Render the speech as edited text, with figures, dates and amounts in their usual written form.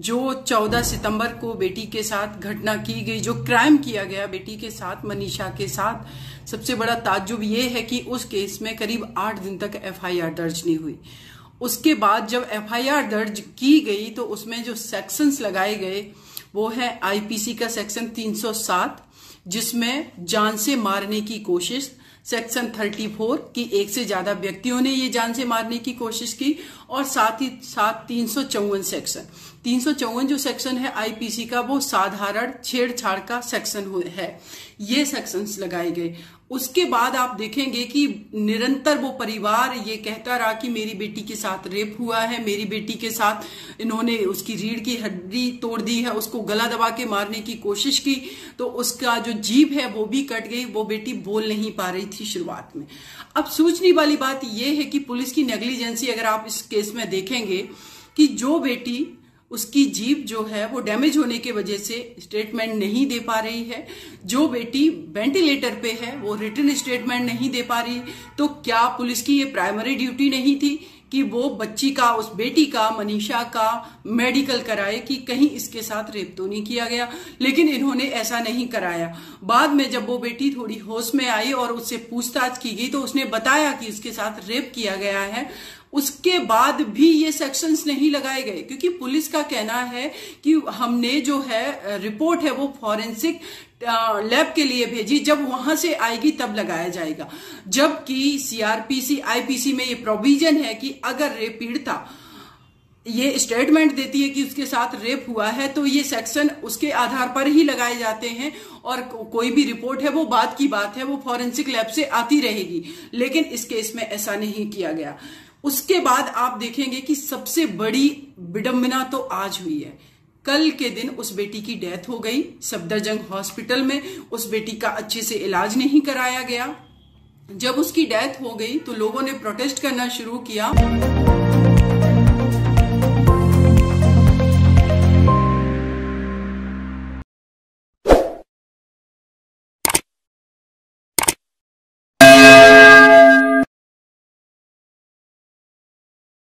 जो 14 सितंबर को बेटी के साथ घटना की गई, जो क्राइम किया गया बेटी के साथ, मनीषा के साथ, सबसे बड़ा ताज्जुब ये है कि उस केस में करीब 8 दिन तक एफआईआर दर्ज नहीं हुई। उसके बाद जब एफआईआर दर्ज की गई तो उसमें जो सेक्शंस लगाए गए वो है आईपीसी का सेक्शन 307, जिसमें जान से मारने की कोशिश, सेक्शन 34 कि एक से ज्यादा व्यक्तियों ने ये जान से मारने की कोशिश की, और साथ ही साथ 354 सेक्शन 354 जो सेक्शन है आईपीसी का वो साधारण छेड़छाड़ का सेक्शन है। ये सेक्शंस लगाए गए। उसके बाद आप देखेंगे कि निरंतर वो परिवार ये कहता रहा कि मेरी बेटी के साथ रेप हुआ है, मेरी बेटी के साथ इन्होंने उसकी रीढ़ की हड्डी तोड़ दी है, उसको गला दबा के मारने की कोशिश की तो उसका जो जीभ है वो भी कट गई, वो बेटी बोल नहीं पा रही थी शुरुआत में। अब सोचने वाली बात ये है कि पुलिस की नेग्लिजेंसी अगर आप इस केस में देखेंगे कि जो बेटी उसकी जीभ जो है वो डैमेज होने की वजह से स्टेटमेंट नहीं दे पा रही है, जो बेटी वेंटिलेटर पे है वो रिटन स्टेटमेंट नहीं दे पा रही, तो क्या पुलिस की ये प्राइमरी ड्यूटी नहीं थी कि वो बच्ची का, उस बेटी का, मनीषा का मेडिकल कराए कि कहीं इसके साथ रेप तो नहीं किया गया? लेकिन इन्होंने ऐसा नहीं कराया। बाद में जब वो बेटी थोड़ी होश में आई और उससे पूछताछ की गई तो उसने बताया कि उसके साथ रेप किया गया है। उसके बाद भी ये सेक्शंस नहीं लगाए गए क्योंकि पुलिस का कहना है कि हमने जो है रिपोर्ट है वो फॉरेंसिक लैब के लिए भेजी, जब वहां से आएगी तब लगाया जाएगा। जबकि सीआरपीसी आईपीसी में ये प्रोविजन है कि अगर रेप पीड़िता ये स्टेटमेंट देती है कि उसके साथ रेप हुआ है तो ये सेक्शन उसके आधार पर ही लगाए जाते हैं, और कोई भी रिपोर्ट है वो बात की बात है, वो फॉरेंसिक लैब से आती रहेगी। लेकिन इस केस में ऐसा नहीं किया गया। उसके बाद आप देखेंगे कि सबसे बड़ी विडंबना तो आज हुई है। कल के दिन उस बेटी की डेथ हो गई सफदरजंग हॉस्पिटल में। उस बेटी का अच्छे से इलाज नहीं कराया गया। जब उसकी डेथ हो गई तो लोगों ने प्रोटेस्ट करना शुरू किया।